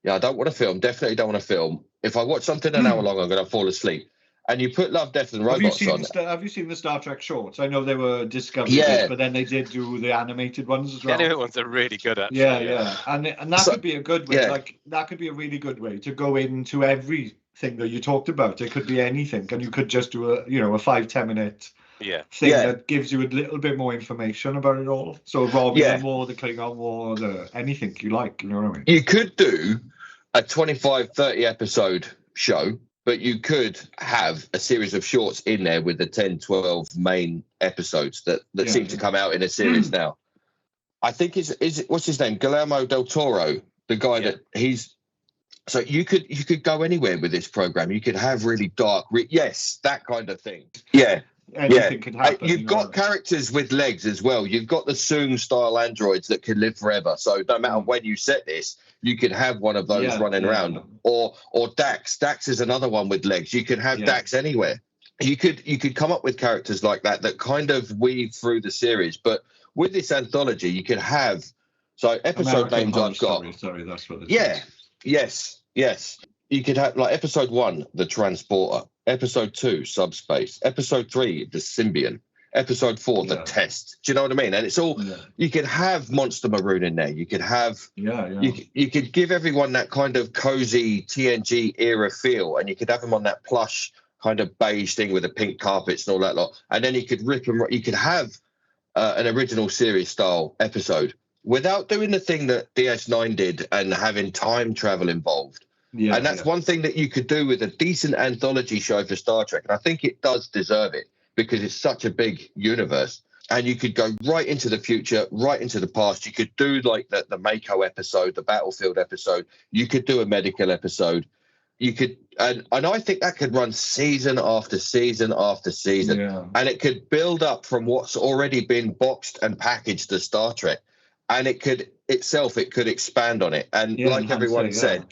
I don't want to film. Definitely don't want to film. If I watch something an hour long, I'm going to fall asleep. And you put Love, Death and Robots on. Have you seen the Star Trek shorts? I know they were Discovery, but then they did do the animated ones as well. The animated ones are really good, actually. Yeah. And that could be a good way. Like that could be a really good way to go into everything that you talked about. It could be anything, and you could just do a 5-10 minute thing that gives you a little bit more information about it all. So Romulan War, the Klingon War, anything you like. You know what I mean? You could do a 25-30 episode show, but you could have a series of shorts in there with the 10-12 main episodes that seem to come out in a series now. I think is what's his name? Guillermo del Toro, the guy that he's. So you could go anywhere with this program. You could have really dark, that kind of thing. Yeah. Anything can happen. You've got characters with legs as well. You've got the Soong style androids that can live forever. So no matter when you set this, you could have one of those running around. Or Dax. Dax is another one with legs. You can have Dax anywhere. You could come up with characters like that kind of weave through the series. But with this anthology, you could have episode names I've got. Sorry, that's what it is. Yes. You could have like episode 1, the transporter. Episode 2, subspace. Episode 3, the symbiont. Episode 4, the test. Do you know what I mean? And it's all you could have Monster Maroon in there. You could have you could give everyone that kind of cozy TNG era feel, and you could have them on that plush kind of beige thing with the pink carpets and all that lot. And then you could you could have an original series style episode without doing the thing that DS9 did and having time travel involved. And that's one thing that you could do with a decent anthology show for Star Trek. And I think it does deserve it because it's such a big universe. And you could go right into the future, right into the past. You could do like the Mako episode, the Battlefield episode. You could do a medical episode. You could, and I think that could run season after season after season. And it could build up from what's already been boxed and packaged as Star Trek. And it could expand on it. And like everyone said,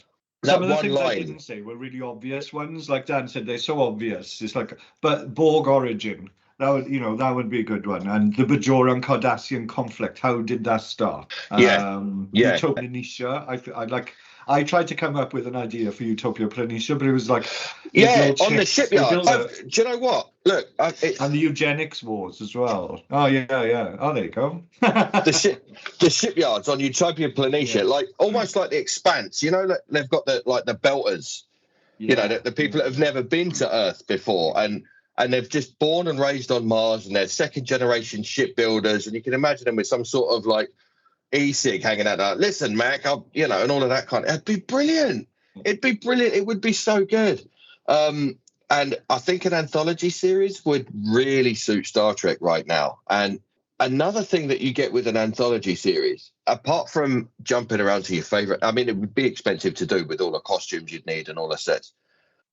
some of the things I didn't say were really obvious ones. Like Dan said, they're so obvious. It's like, but Borg origin, that would be a good one. And the Bajoran Cardassian conflict, how did that start? Utopia Planitia, I tried to come up with an idea for Utopia Planitia, but it was like on the shipyard. Do you know what? Look, and the eugenics wars as well. Oh yeah. Oh, there you go. the shipyards on Utopia Planitia, like almost like the Expanse. They've got the belters. The people that have never been to Earth before, and they've just born and raised on Mars, and they're second generation shipbuilders, and you can imagine them with some sort of like e-cig hanging out there. Listen, Mac, you know, and all of that kind. It'd be brilliant. It'd be brilliant. It would be so good. And I think an anthology series would really suit Star Trek right now. And another thing that you get with an anthology series, apart from jumping around to your favorite, I mean, it would be expensive to do with all the costumes you'd need and all the sets.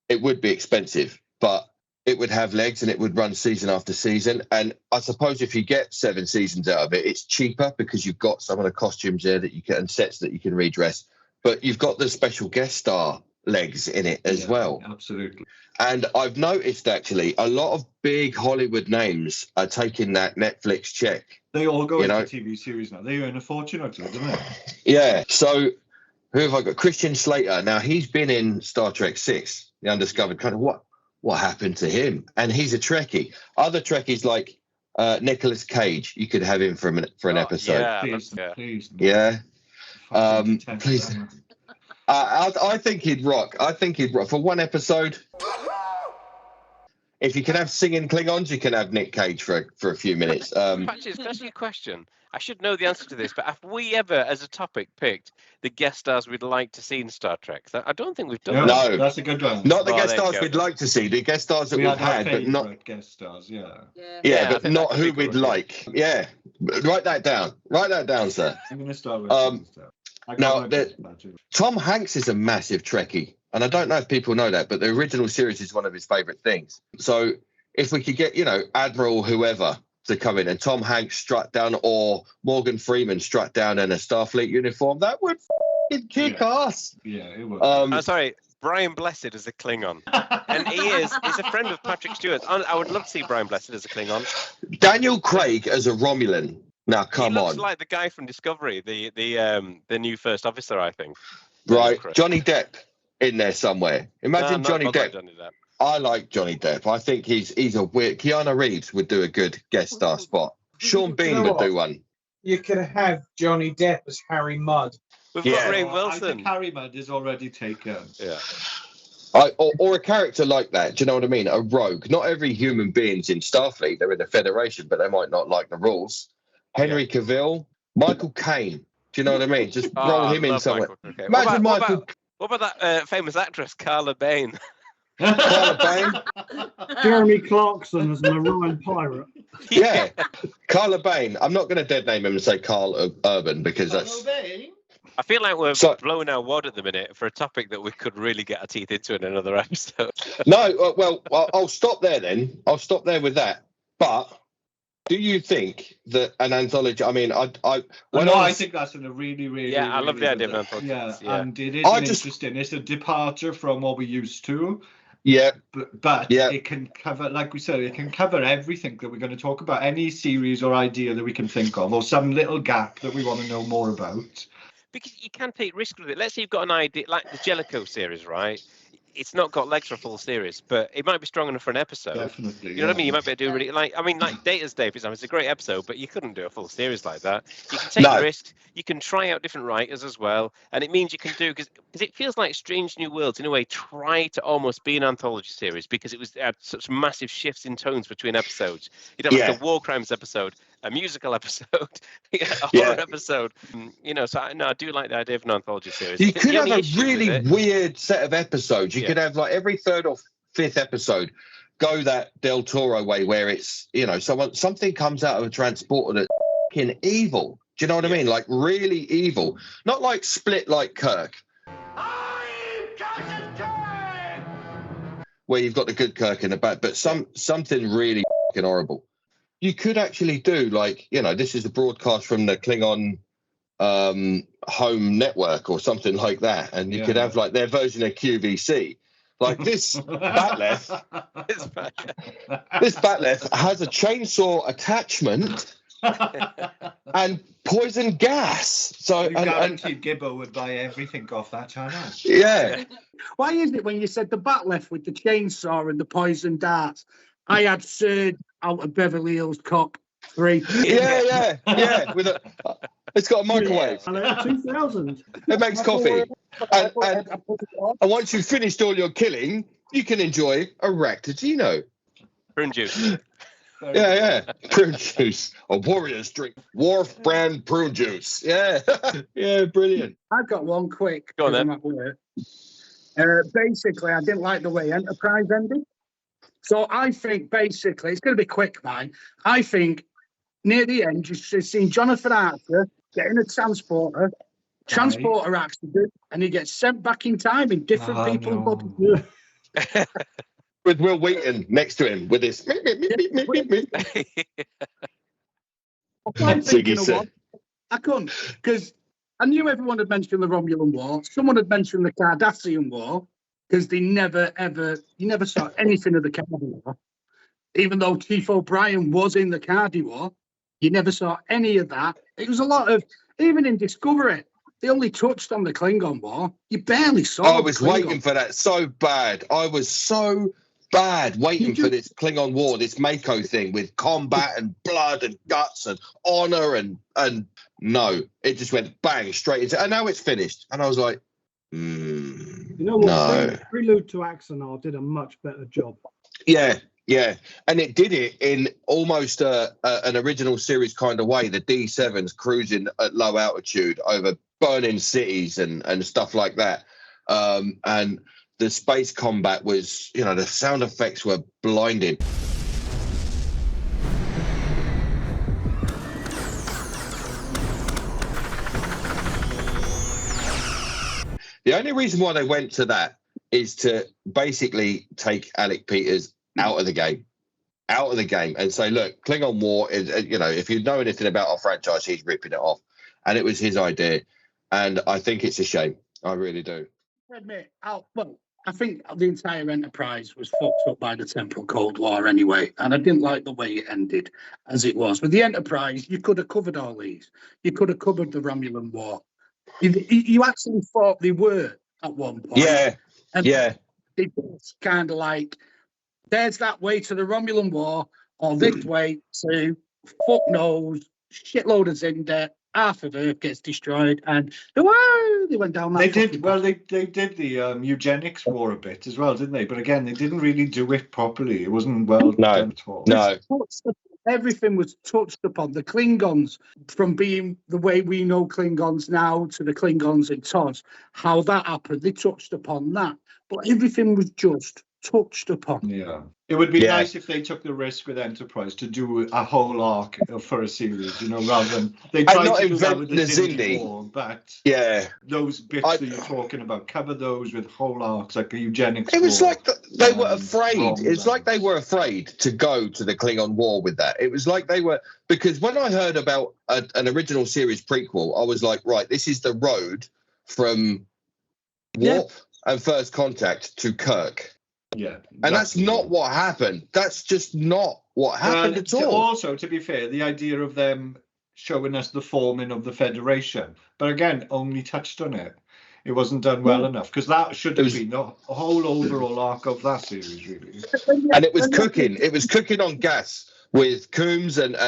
It would be expensive, but it would have legs and it would run season after season. And I suppose if you get 7 seasons out of it, it's cheaper because you've got some of the costumes there that you can, and sets that you can redress, but you've got the special guest star legs in it as well. Absolutely. And I've noticed actually a lot of big Hollywood names are taking that Netflix check. They all go into TV series now. They earn a fortune out of it, don't they? Yeah. So who have I got? Christian Slater. Now he's been in Star Trek 6, The Undiscovered Country. What happened to him? And he's a Trekkie. Other Trekkies like Nicolas Cage, you could have him for an episode. Yeah, please. Yeah. Please. I think he'd rock. For one episode. If you can have singing Klingons, you can have Nick Cage for a few minutes. Patches, can I ask you a question? I should know the answer to this, but have we ever, as a topic, picked the guest stars we'd like to see in Star Trek? I don't think we've done that. No, that's a good one. Not the guest stars we'd like to see. The guest stars that we've had, but not guest stars. Yeah, but not who we'd like. Yeah, write that down. Write that down, sir. I'm going to start with now, Tom Hanks is a massive Trekkie. And I don't know if people know that, but the original series is one of his favourite things. So if we could get, you know, Admiral whoever to come in and Tom Hanks strut down or Morgan Freeman strut down in a Starfleet uniform, that would f***ing kick ass. Yeah, it would. Sorry, Brian Blessed as a Klingon. And he's a friend of Patrick Stewart's. I would love to see Brian Blessed as a Klingon. Daniel Craig as a Romulan. Now, come on. He looks like the guy from Discovery, the new first officer, I think. Right, Johnny Depp in there somewhere. Imagine Johnny Depp. Johnny Depp. I like Johnny Depp. I think he's a weird. Keanu Reeves would do a good guest star spot. Sean Bean would do one. You could have Johnny Depp as Harry Mudd. We've got Ray Wilson. I think Harry Mudd is already taken. Yeah. Or a character like that. Do you know what I mean? A rogue. Not every human being's in Starfleet. They're in the Federation, but they might not like the rules. Henry Cavill, Michael Caine. Do you know what I mean? Just roll him in somewhere. Imagine Michael. What about that famous actress, Carla Bain? Carla Bain? Jeremy Clarkson as an Orion pirate. Yeah. Carla Bain. I'm not going to dead name him and say Carl Urban because that's... I feel like we're blowing our wad at the minute for a topic that we could really get our teeth into in another episode. No, well, I'll stop there then. I'll stop there with that. But... do you think that an anthology? I mean, I think that's a really I love the idea of an anthology. Yeah, and it is interesting. It's a departure from what we used to. Yeah, but it can cover, like we said, it can cover everything that we're going to talk about. Any series or idea that we can think of, or some little gap that we want to know more about. Because you can take risks with it. Let's say you've got an idea, like the Jellicoe series, right? It's not got legs for a full series, but it might be strong enough for an episode. Definitely. You know what I mean? You might be able to do really like Data's Day, for example. It's a great episode, but you couldn't do a full series like that. You can take risks. You can try out different writers as well, and it means you can do because it feels like Strange New Worlds in a way try to almost be an anthology series because it had such massive shifts in tones between episodes. You'd have like a war crimes episode, a musical episode, a horror episode. You know, so I do like the idea of an anthology series. You could have a really weird set of episodes. You could have like every 3rd or 5th episode go that Del Toro way where it's, you know, something comes out of a transporter that's fucking evil. Do you know what I mean? Like really evil. Not like Split like Kirk. Where you've got the good Kirk in the back, but something really fucking horrible. You could actually do like, you know, this is a broadcast from the Klingon home network or something like that. And you could have like their version of QVC. Like this Batleth, this Batleth has a chainsaw attachment and poison gas. So you guaranteed Gibbo would buy everything off that channel. Yeah. Why is it when you said the Batleth with the chainsaw and the poison darts, I had Sir out of Beverly Hills Cop 3. Yeah. With it's got a microwave. 2000. It makes coffee. And once you've finished all your killing, you can enjoy a Ractatino. Prune juice. Yeah. Prune juice. A warrior's drink. Wharf brand prune juice. Yeah. Yeah, brilliant. I've got one quick. Go on, 'cause then. I'm at work. Basically, I didn't like the way Enterprise ended. So I think basically, it's going to be quick, mine. I think near the end, you should have seen Jonathan Archer getting a transporter accident, and he gets sent back in time in different people's bodies. With Will Wheaton next to him with his. I can't think Ziggy of said. one. I couldn't, because I knew everyone had mentioned the Romulan War. Someone had mentioned the Cardassian War, because you never saw anything of the Cardi War. Even though Chief O'Brien was in the Cardi War, you never saw any of that. It was a lot of, even in Discovery, they only touched on the Klingon War. You barely saw I was waiting for that so bad. I was so bad waiting for this Klingon War, this Mako thing with combat and blood and guts and honor and no, it just went bang straight into, and now it's finished. And I was like, you know what? No. Prelude to Axanar did a much better job. Yeah, and it did it in almost an original series kind of way. The D7s cruising at low altitude over burning cities and stuff like that, and the space combat was, the sound effects were blinding. The only reason why they went to that is to basically take Alec Peters out of the game, and say, look, Klingon War is, if you know anything about our franchise, he's ripping it off. And it was his idea. And I think it's a shame. I really do. I think the entire Enterprise was fucked up by the Temporal Cold War anyway. And I didn't like the way it ended as it was. With the Enterprise, you could have covered all these. You could have covered the Romulan War. You actually thought they were at one point. Yeah. It's kind of like, there's that way to the Romulan War, or this way to fuck knows, shitload of Zinder, half of Earth gets destroyed, and they went down that. They did the eugenics war a bit as well, didn't they? But again, they didn't really do it properly. It wasn't well done at all. No. Everything was touched upon. The Klingons, from being the way we know Klingons now to the Klingons in TOS, how that happened, they touched upon that. But everything was just touched upon. Yeah. It would be nice if they took the risk with Enterprise to do a whole arc for a series, rather than they tried to do that with the Zindi War, but those bits that you're talking about, cover those with whole arcs, like a eugenics war. It was like they were afraid. It's like they were afraid to go to the Klingon War with that. It was like they were, because when I heard about an original series prequel, I was like, right, this is the road from Warp and First Contact to Kirk. Yeah. And that's not what happened. That's just not what happened at all. Also, to be fair, the idea of them showing us the forming of the Federation, but again, only touched on it. It wasn't done well enough, because that should have been the whole overall arc of that series, really. And it was cooking. It was cooking on gas with Coombs and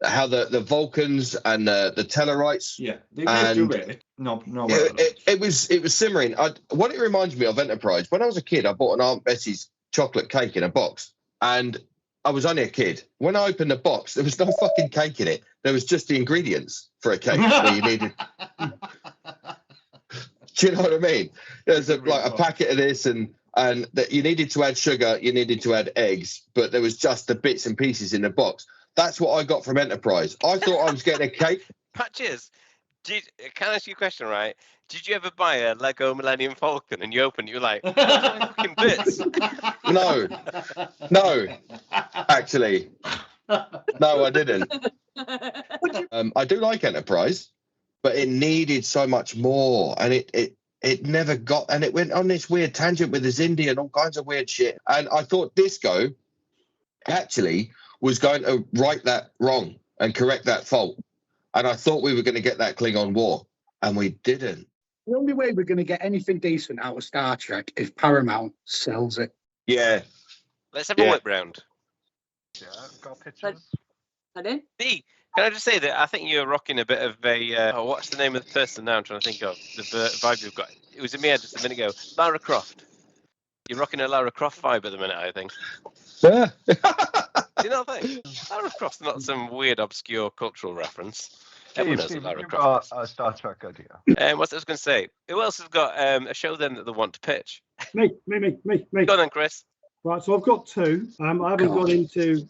how the Vulcans and the Tellarites. Yeah, they did do it. No. It was simmering. What it reminds me of Enterprise. When I was a kid, I bought an Aunt Bessie's chocolate cake in a box, and I was only a kid. When I opened the box, there was no fucking cake in it. There was just the ingredients for a cake that you needed. Do you know what I mean? There's a packet of this, and that you needed to add sugar, you needed to add eggs, but there was just the bits and pieces in the box. That's what I got from Enterprise. I thought I was getting a cake. Patches, can I ask you a question, right? Did you ever buy a Lego Millennium Falcon and you opened it, you're like, fucking bits? No, actually. No, I didn't. I do like Enterprise, but it needed so much more, and it never got, and it went on this weird tangent with the Zindi and all kinds of weird shit. And I thought Disco actually was going to right that wrong and correct that fault. And I thought we were going to get that Klingon War, and we didn't. The only way we're going to get anything decent out of Star Trek is Paramount sells it. Yeah. Let's have a whip round. Yeah, I've got pictures. Pardon? Dee, can I just say that I think you're rocking a bit of a... what's the name of the person now I'm trying to think of? The vibe you've got. It was in my head just a minute ago. Lara Croft. You're rocking a Lara Croft vibe at the minute, I think. Yeah. Do you not think? Lara Croft's not some weird, obscure cultural reference. Everyone knows that Lara you've Croft got a Star Trek idea. What I was going to say, who else has got a show then that they want to pitch? Me. Go on then, Chris. Right, so I've got two. I haven't gone into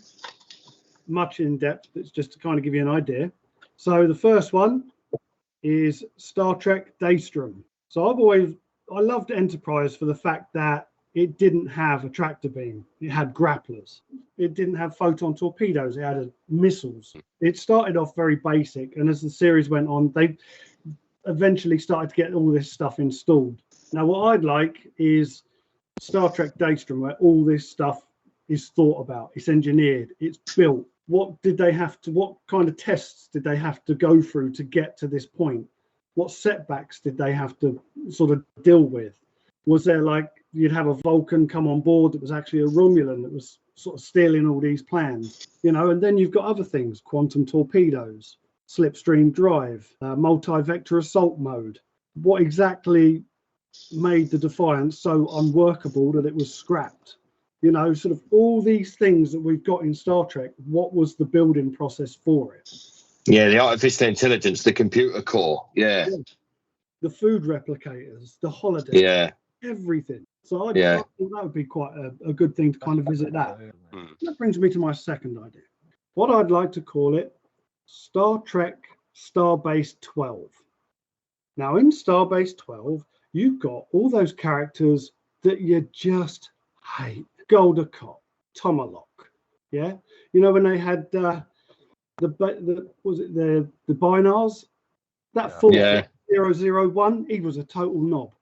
much in depth, but it's just to kind of give you an idea. So the first one is Star Trek Daystrom. So I loved Enterprise for the fact that it didn't have a tractor beam. It had grapplers. It didn't have photon torpedoes. It had missiles. It started off very basic, and as the series went on, they eventually started to get all this stuff installed. Now, what I'd like is Star Trek Daystrom, where all this stuff is thought about, it's engineered, it's built. What kind of tests did they have to go through to get to this point? What setbacks did they have to sort of deal with? Was there you'd have a Vulcan come on board that was actually a Romulan that was sort of stealing all these plans, and then you've got other things, quantum torpedoes, slipstream drive, multi-vector assault mode. What exactly made the Defiant so unworkable that it was scrapped? Sort of all these things that we've got in Star Trek, what was the building process for it? Yeah, the artificial intelligence, the computer core. Yeah. The food replicators, the holodeck. Yeah. Everything. So I think that would be quite a good thing to kind of visit that. That brings me to my second idea. What I'd like to call it, Star Trek Starbase 12. Now, in Starbase 12, you've got all those characters that you just hate. Goldacott, Tomalak, yeah? When they had the Binars? That 001, he was a total knob.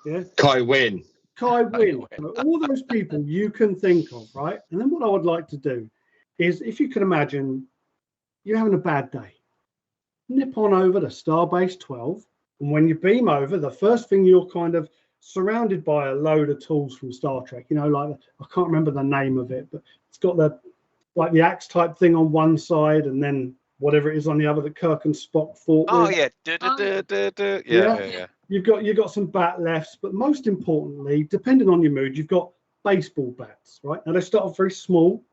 Yeah. Kai Wynn. All those people you can think of, right? And then what I would like to do is, if you can imagine you're having a bad day, nip on over to Starbase 12. And when you beam over, the first thing you're kind of surrounded by a load of tools from Star Trek, I can't remember the name of it, but it's got the axe type thing on one side and then whatever it is on the other that Kirk and Spock fought with. Yeah. You've got some bat lefts, but most importantly, depending on your mood, you've got baseball bats, right? Now they start off very small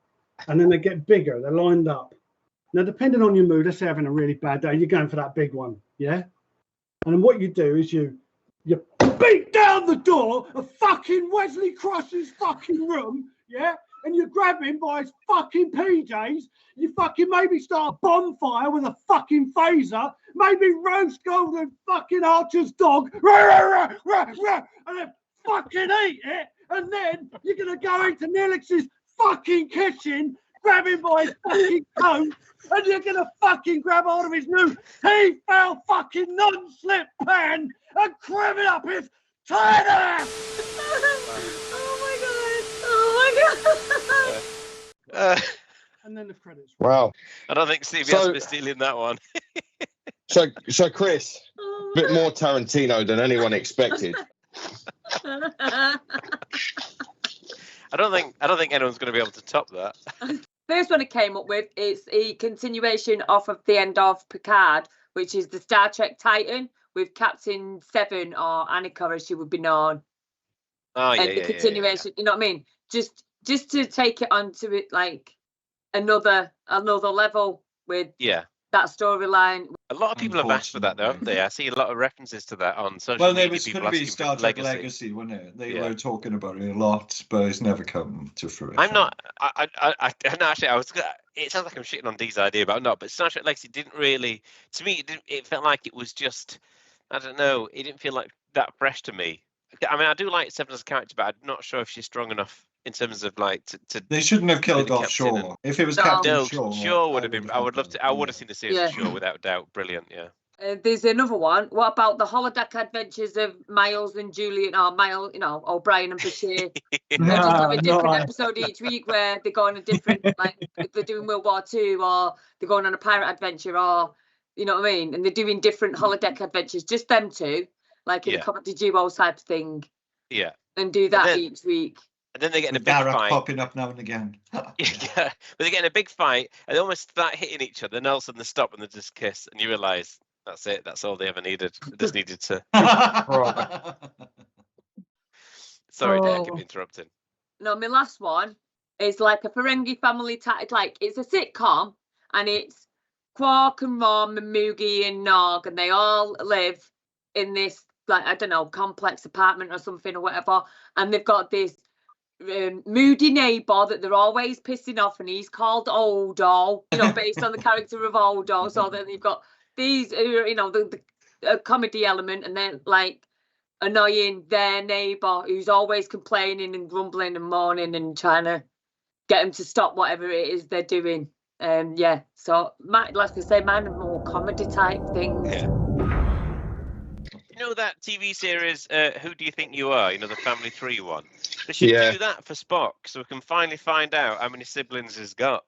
and then they get bigger, they're lined up. Now, depending on your mood, let's say having a really bad day, you're going for that big one, yeah? And then what you do is you beat down the door of fucking Wesley Crusher's fucking room, yeah? And you grab him by his fucking PJs, you fucking maybe start a bonfire with a fucking phaser, maybe roast Golden fucking Archer's dog, and then fucking eat it, and then you're going to go into Neelix's fucking kitchen, grab him by his fucking coat, and you're going to fucking grab hold of his new T-foul fucking non-slip pan and cram it up his tight ass! And then the credits. Wow. I don't think CBS will be stealing that one. So Chris, a bit more Tarantino than anyone expected. I don't think anyone's going to be able to top that. First one I came up with is a continuation off of the end of Picard, which is the Star Trek Titan with Captain Seven, or Annika as she would be known. Oh, and the continuation, you know what I mean? Just to take it onto it like another level with that storyline. A lot of people have asked for that, though, haven't they? I see a lot of references to that on social media. Well, there was going to be Star Trek Legacy, wasn't it? They were talking about it a lot, but it's never come to fruition. I'm not. Actually, it sounds like I'm shitting on Dee's idea, but I'm not. But Star Trek Legacy didn't really. To me, it felt like it was just. I don't know. It didn't feel like that fresh to me. I mean, I do like Seven as a character, but I'm not sure if she's strong enough in terms of like to They shouldn't have killed off Shaw. If it was Captain Shaw, Shaw would have been. I would have seen the series of Shaw without doubt. Brilliant, yeah. There's another one. What about the holodeck adventures of Miles and Julian, or Miles, O'Brien and Bashir? They just have a different episode each week where they go on a different, like if they're doing World War II, or they're going on a pirate adventure, or you know what I mean, and they're doing different holodeck adventures. Just them two, like in a comedy duo type thing. Yeah. And do that each week. And then they get in a big Garak fight. popping up now and again. But they get in a big fight and they almost start hitting each other. And all of a sudden they stop and they just kiss, and you realise that's it. That's all they ever needed. They just needed to. Sorry, Dad, keep interrupting. No, my last one It's like a Ferengi family type. Like it's a sitcom, and it's Quark and Rom and Moogie and Nog, and they all live in this, like, I don't know, complex apartment or something or whatever. And they've got this moody neighbour that they're always pissing off, and he's called Odo, you know, based on the character of Odo. So then you've got these, you know, the comedy element, and then like annoying their neighbour who's always complaining and grumbling and moaning and trying to get them to stop whatever it is they're doing. Yeah, so like I say, mine are more comedy type things. Yeah. You know that TV series, Who Do You Think You Are? You know, the Family Tree one? They should do that for Spock, so we can finally find out how many siblings he's got.